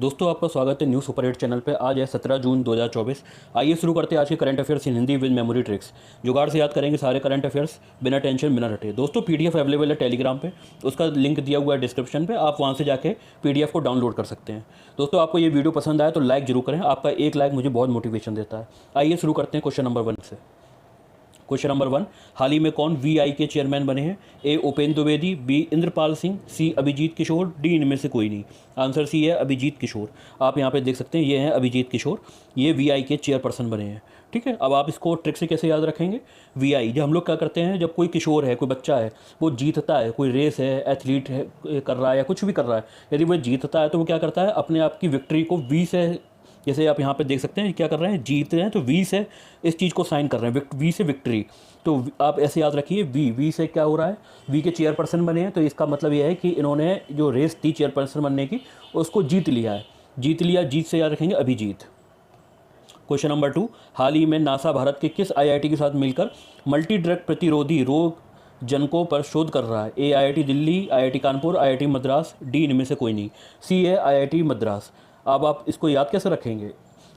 दोस्तों आपका स्वागत है न्यूज़ सुपर 8 चैनल पे। आज है 17 जून 2024। आइए शुरू करते हैं आज के current affairs in Hindi with memory tricks. जुगाड़ से याद करेंगे सारे करंट अफेयर्स बिना टेंशन बिना रटे। दोस्तों पीडीएफ अवेलेबल है टेलीग्राम पे, उसका लिंक दिया हुआ है डिस्क्रिप्शन पे, आप वहाँ से जाके पीडीएफ को डाउनलोड कर सकते हैं। दोस्तों आपको ये वीडियो पसंद आया तो लाइक जरूर करें, आपका एक लाइक मुझे बहुत मोटिवेशन देता है। आइए शुरू करते हैं क्वेश्चन नंबर 1 से। क्वेश्चन नंबर 1, हाल ही में कौन वीआई के चेयरमैन बने हैं? ए उपेंद्र द्विवेदी, बी इंद्रपाल सिंह, सी अभिजीत किशोर, डी इनमें से कोई नहीं। आंसर सी है अभिजीत किशोर। आप यहाँ पे देख सकते हैं ये हैं अभिजीत किशोर, ये वीआई के चेयरपर्सन बने हैं। ठीक है, अब आप इसको ट्रिक से कैसे याद रखेंगे? वीआई जब हम लोग क्या करते हैं, जब कोई किशोर है, कोई बच्चा है, वो जीतता है, कोई रेस है, एथलीट है कर रहा है या कुछ भी कर रहा है, यदि वो जीतता है तो वो क्या करता है, अपने आप की विक्ट्री को वी से, जैसे आप यहाँ पे देख सकते हैं क्या कर रहे हैं, जीत रहे हैं तो वी से इस चीज़ को साइन कर रहे हैं, वी से विक्ट्री। तो आप ऐसे याद रखिए, वी से क्या हो रहा है, वी के चेयरपर्सन बने हैं, तो इसका मतलब यह है कि इन्होंने जो रेस थी चेयरपर्सन बनने की उसको जीत लिया है। जीत लिया, जीत से याद रखेंगे अभिजीत। क्वेश्चन नंबर 2, हाल ही में नासा भारत के किस आईआईटी के साथ मिलकर मल्टी ड्रग प्रतिरोधी रोग जनकों पर शोध कर रहा है? ए IIT Delhi, IIT Kanpur, IIT Madras, D इनमें से कोई नहीं। सी है आईआईटी मद्रास। अब आप इसको याद कैसे रखेंगे?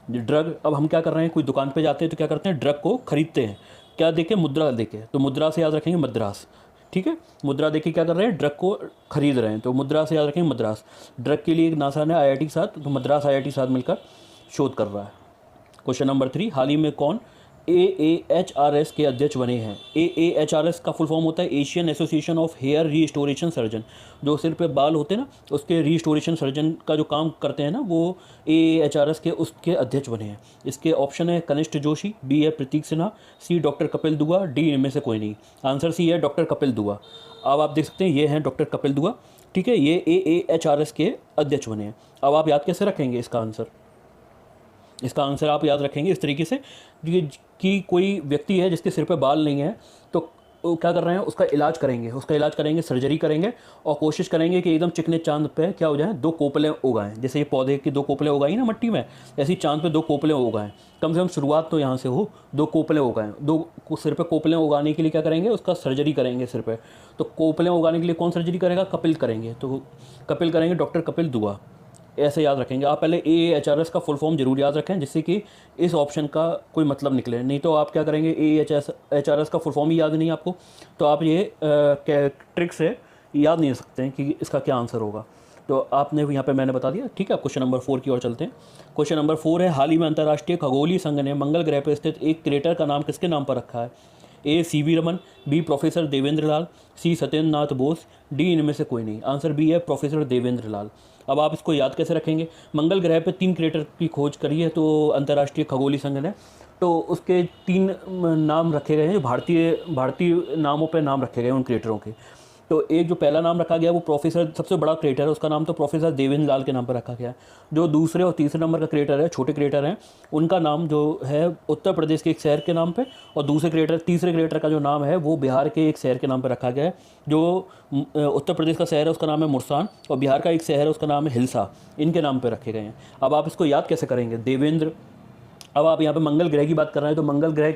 ड्रग, अब हम क्या कर रहे हैं, कोई दुकान पे जाते हैं तो क्या करते हैं, ड्रग को खरीदते हैं, क्या देके, मुद्रा देके, तो मुद्रा से याद रखेंगे मद्रास। ठीक है, मुद्रा देके क्या कर रहे हैं, ड्रग को खरीद रहे हैं, तो मुद्रा से याद रखेंगे मद्रास। ड्रग के लिए नासा ने आईआईटी के साथ, तो मद्रास आईआईटी के साथ मिलकर शोध कर रहा है। क्वेश्चन नंबर 3, हाल ही में कौन AAHRS के अध्यक्ष बने हैं? AAHRS का फुल फॉर्म होता है Asian association of hair restoration surgeon. जो सिर पे बाल होते हैं ना, उसके रिस्टोरेशन सर्जन का जो काम करते हैं ना, वो AAHRS के उसके अध्यक्ष बने हैं। इसके ऑप्शन है कनिष्ठ जोशी, बी है प्रतीक सिन्हा, सी डॉक्टर कपिल दुआ, डी इनमें से कोई नहीं। आंसर सी है डॉक्टर कपिल दुआ। अब आप देख सकते हैं ये हैं डॉक्टर कपिल दुआ। ठीक है, ये AAHRS के अध्यक्ष बने हैं। अब आप याद कैसे रखेंगे इसका आंसर? इसका आंसर आप याद रखेंगे इस तरीके से कि कोई व्यक्ति है जिसके सिर पे बाल नहीं है, तो वो क्या कर रहे हैं, उसका इलाज करेंगे, सर्जरी करेंगे और कोशिश करेंगे कि एकदम चिकने चांद पे क्या हो जाए, 2 कोपलें उगाएं। जैसे ये पौधे की 2 कोपलें उगाई ना मट्टी में, ऐसी चांद पे 2 कोपलें उगाएं। कम से कम शुरुआत तो यहाँ से हो, 2 कोपलें उगाएं। 2 सिर पे कोपलें उगाने के लिए क्या करेंगे, उसका सर्जरी करेंगे सिर पे। तो कोपलें उगाने के लिए कौन सर्जरी करेगा? कपिल करेंगे, तो कपिल करेंगे, डॉक्टर कपिल दुआ। ऐसे याद रखेंगे आप। पहले AAHRS का फुल फॉर्म जरूर याद रखें, जिससे कि इस ऑप्शन का कोई मतलब निकले। नहीं तो आप क्या करेंगे, AAHRS का फुल फॉर्म ही याद नहीं आपको, तो आप ये ट्रिक से याद नहीं रख सकते हैं कि इसका क्या आंसर होगा। तो आपने यहाँ पे मैंने बता दिया। ठीक है, आप क्वेश्चन नंबर 4 की ओर चलते हैं। क्वेश्चन नंबर 4 है, हाल ही में अंतर्राष्ट्रीय खगोलीय संघ ने मंगल ग्रह पर स्थित एक क्रेटर का नाम किसके नाम पर रखा है? A CV Raman, B professor Devendra Lal, C Satyendra Nath Bose, D इनमें से कोई नहीं। आंसर बी है प्रोफेसर देवेंद्र लाल। अब आप इसको याद कैसे रखेंगे? मंगल ग्रह पे 3 क्रेटर की खोज करी है तो अंतर्राष्ट्रीय खगोलीय संघ ने, तो उसके 3 नाम रखे गए हैं, जो भारतीय नामों पे नाम रखे गए हैं उन क्रेटरों के। तो एक जो पहला नाम रखा गया वो प्रोफेसर, सबसे बड़ा क्रेटर है उसका नाम तो प्रोफेसर देवेंद्र लाल के नाम पर रखा गया है। जो दूसरे और तीसरे नंबर का क्रेटर है, छोटे क्रेटर हैं, उनका नाम जो है उत्तर प्रदेश के एक शहर के नाम पे, और तीसरे क्रेटर का जो नाम है वो बिहार के एक शहर के नाम पर रखा गया है। जो उत्तर प्रदेश का शहर है उसका नाम है मुरसान, और बिहार का एक शहर है उसका नाम है हिलसा। इनके नाम पर रखे गए हैं। अब आप इसको याद कैसे करेंगे? देवेंद्र, अब आप यहाँ पे मंगल ग्रह की बात कर रहे हैं तो मंगल ग्रह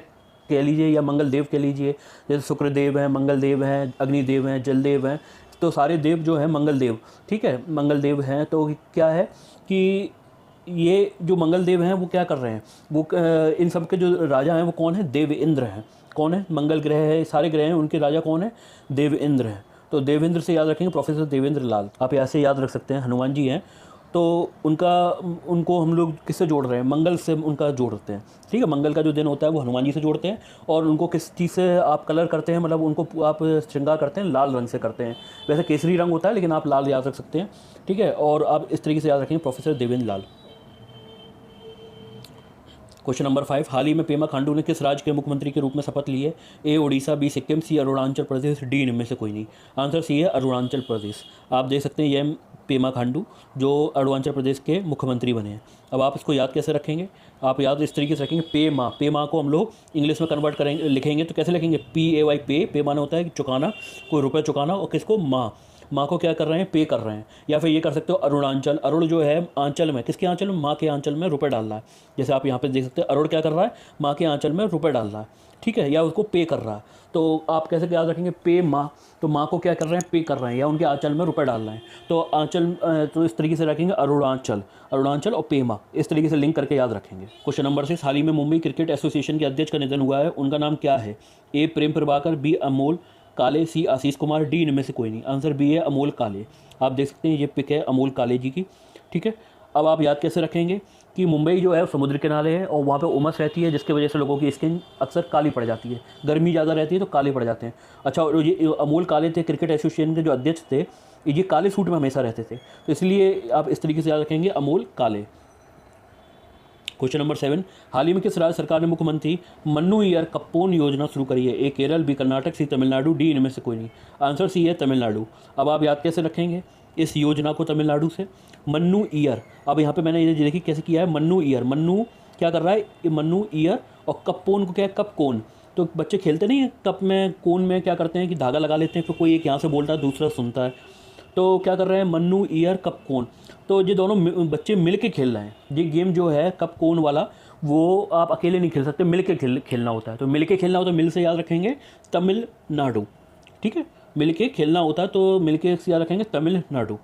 कह लीजिए या मंगल देव कह लीजिए, जैसे शुक्रदेव हैं, मंगल देव हैं, अग्निदेव हैं, जलदेव हैं, तो सारे देव जो हैं मंगल देव। ठीक है, मंगल देव हैं। तो क्या है कि ये जो मंगल देव हैं वो क्या कर रहे हैं, वो इन सब के जो राजा हैं वो कौन है? देव इंद्र हैं। कौन है? मंगल ग्रह है, सारे ग्रह हैं, उनके राजा कौन है? देव इंद्र हैं। तो देवेंद्र से याद रखेंगे प्रोफेसर देवेंद्र लाल। आप ऐसे याद रख सकते हैं, हनुमान जी हैं, तो उनको हम लोग किससे जोड़ रहे हैं? मंगल से उनका जोड़ते हैं। ठीक है, मंगल का जो दिन होता है वो हनुमान जी से जोड़ते हैं। और उनको किस चीज़ से आप कलर करते हैं, मतलब उनको आप श्रृंगार करते हैं, लाल रंग से करते हैं। वैसे केसरी रंग होता है लेकिन आप लाल याद रख सकते हैं। ठीक है, और आप इस तरीके से याद रखेंगे प्रोफेसर देवेंद्र लाल। क्वेश्चन नंबर 5, हाल ही में पेमा खांडू ने किस राज्य के मुख्यमंत्री के रूप में शपथ ली है? ए उड़ीसा, बी सिक्किम, सी अरुणाचल प्रदेश, डी इनमें से कोई नहीं। आंसर सी है अरुणाचल प्रदेश। आप देख सकते हैं ये पेमा खांडू जो अरुणाचल प्रदेश के मुख्यमंत्री बने हैं। अब आप इसको याद कैसे रखेंगे? आप याद इस तरीके से रखेंगे, पे माँ को हम लोग इंग्लिश में कन्वर्ट करेंगे, लिखेंगे तो कैसे लिखेंगे? PAY, पे माना होता है चुकाना, कोई रुपये चुकाना, और किसको? माँ को क्या कर रहे हैं? पे कर रहे हैं। या फिर ये कर सकते हो अरुणाचल, अरुण जो है आंचल में, किसके आंचल में? माँ के आंचल में रुपए डाल रहा है। जैसे आप यहाँ पे देख सकते हैं, अरुण क्या कर रहा है? माँ के आंचल में रुपए डाल रहा है। ठीक है, या उसको पे कर रहा है। तो आप कैसे याद रखेंगे, पे माँ, तो माँ को क्या कर रहे हैं, पे कर रहे हैं या उनके आंचल में रुपए डाल रहे हैं। तो आंचल तो इस तरीके से रखेंगे अरुणाचल, अरुणाचल और पे माँ, इस तरीके से लिंक करके याद रखेंगे। क्वेश्चन नंबर 6, हाल ही में मुंबई क्रिकेट एसोसिएशन के अध्यक्ष का निधन हुआ है, उनका नाम क्या है? ए प्रेम प्रभाकर, बी अमोल काले, सी आशीष कुमार, डी इनमें से कोई नहीं। आंसर बी है अमोल काले। आप देख सकते हैं ये पिक है अमोल काले जी की। ठीक है, अब आप याद कैसे रखेंगे कि मुंबई जो है समुद्र किनारे है और वहाँ पे उमस रहती है, जिसकी वजह से लोगों की स्किन अक्सर काली पड़ जाती है, गर्मी ज़्यादा रहती है तो काले पड़ जाते हैं। अच्छा, और ये अमोल काले थे, क्रिकेट एसोसिएशन के जो अध्यक्ष थे, ये काले सूट में हमेशा रहते थे, तो इसलिए आप इस तरीके से याद रखेंगे अमोल काले। क्वेश्चन नंबर 7, हाल ही में किस राज्य सरकार ने मुख्यमंत्री मन्नू ईयर कप्पोन योजना शुरू करी है? ए केरल, बी कर्नाटक, सी तमिलनाडु, डी इनमें से कोई नहीं। आंसर सी है तमिलनाडु। अब आप याद कैसे रखेंगे इस योजना को तमिलनाडु से? मन्नू ईयर, अब यहाँ पे मैंने ये देखिए कैसे किया है, मन्नू ईयर, मन्नू क्या कर रहा है, ये मन्नू ईयर, और कप्पोन को क्या है, कप कोन। तो बच्चे खेलते नहीं है कप में, कोन में क्या करते हैं कि धागा लगा लेते हैं, फिर कोई एक यहाँ से बोलता है दूसरा सुनता है, तो क्या कर रहे हैं, मन्नू ईयर कप कोन। तो ये दोनों बच्चे मिल के खेल रहे हैं। ये गेम जो है कप कोन वाला, वो आप अकेले नहीं खेल सकते, मिल के खेलना होता है। तो मिल के खेलना होता है, मिल से याद रखेंगे तमिलनाडु। ठीक है, मिल के खेलना होता है तो मिल के याद रखेंगे तमिलनाडु।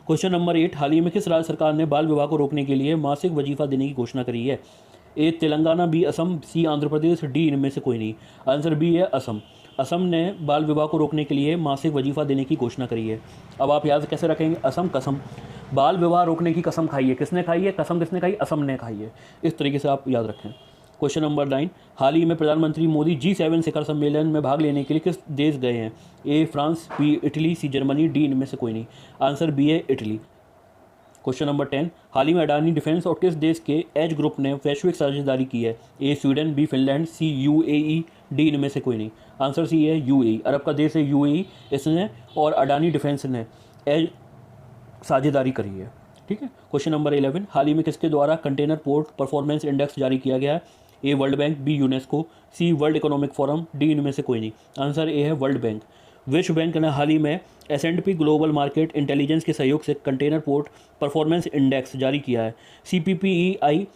क्वेश्चन नंबर 8, हाल ही में किस राज्य सरकार ने बाल विवाह को रोकने के लिए मासिक वजीफा देने की घोषणा करी है? ए तेलंगाना, बी असम, सी आंध्र प्रदेश, डी इनमें से कोई नहीं। आंसर बी है असम। असम ने बाल विवाह को रोकने के लिए मासिक वजीफा देने की घोषणा करी है। अब आप याद कैसे रखेंगे, असम कसम, बाल विवाह रोकने की कसम खाई है, किसने खाई है, कसम किसने खाई, असम ने खाई है। इस तरीके से आप याद रखें। क्वेश्चन नंबर 9, हाल ही में प्रधानमंत्री मोदी G7 शिखर सम्मेलन में भाग लेने के लिए किस देश गए हैं? A France, B Italy, C Germany, D इनमें से कोई नहीं। आंसर बी है इटली। क्वेश्चन नंबर 10, हाल ही में अडानी डिफेंस और किस देश के एज ग्रुप ने वैश्विक साझेदारी की है? ए स्वीडन, बी फिनलैंड, सी UAE, डी इनमें से कोई नहीं। आंसर सी है UAE, अरब का देश है UAE, इसने और अडानी डिफेंस ने एज साझेदारी करी है। ठीक है। क्वेश्चन नंबर 11, हाल ही में किसके द्वारा कंटेनर पोर्ट परफॉर्मेंस इंडेक्स जारी किया गया है? A world bank, B UNESCO, C world economic forum, D इनमें से कोई नहीं। आंसर ए है वर्ल्ड बैंक। विश्व बैंक ने हाल ही में S&P ग्लोबल मार्केट इंटेलिजेंस के सहयोग से कंटेनर पोर्ट परफॉर्मेंस इंडेक्स जारी किया है। CPPEI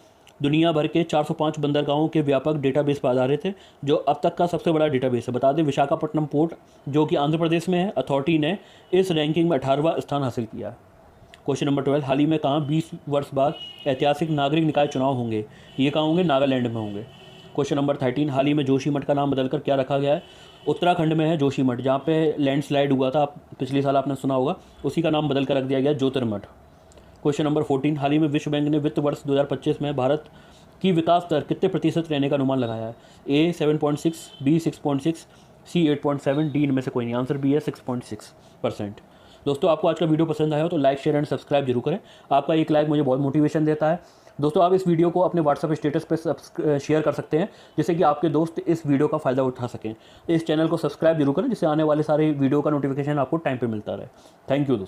दुनिया भर के 405 बंदरगाहों के व्यापक डेटाबेस पर आधारित है, जो अब तक का सबसे बड़ा डेटाबेस है। बता दें, विशाखापट्टनम पोर्ट जो कि आंध्र प्रदेश में है, अथॉरिटी ने इस रैंकिंग में 18वां स्थान हासिल किया है। क्वेश्चन नंबर 12, हाल ही में कहाँ 20 वर्ष बाद ऐतिहासिक नागरिक निकाय चुनाव होंगे? ये कहाँ होंगे? नागालैंड में होंगे। क्वेश्चन नंबर 13, हाल ही में जोशीमठ का नाम बदलकर क्या रखा गया है? उत्तराखंड में है जोशीमठ, जहाँ पे लैंडस्लाइड हुआ था, पिछले साल आपने सुना होगा, उसी का नाम बदल कर रख दिया गया ज्योतिर्मठ। क्वेश्चन नंबर 14, हाल ही में विश्व बैंक ने वित्त वर्ष 2025 में भारत की विकास दर कितने प्रतिशत रहने का अनुमान लगाया है? ए 7.6, बी 6.6, सी 8.7, डी इनमें से कोई नहीं। आंसर बी है 6.6%। दोस्तों, आपको आज का वीडियो पसंद आया हो तो लाइक, शेयर एंड सब्सक्राइब जरूर करें। आपका एक लाइक मुझे बहुत मोटिवेशन देता है। दोस्तों, आप इस वीडियो को अपने व्हाट्सएप स्टेटस पर शेयर कर सकते हैं, जिससे कि आपके दोस्त इस वीडियो का फ़ायदा उठा सकें। इस चैनल को सब्सक्राइब जरूर करें, जिससे आने वाले सारे वीडियो का नोटिफिकेशन आपको टाइम पे मिलता रहे। थैंक यू दोस्तों।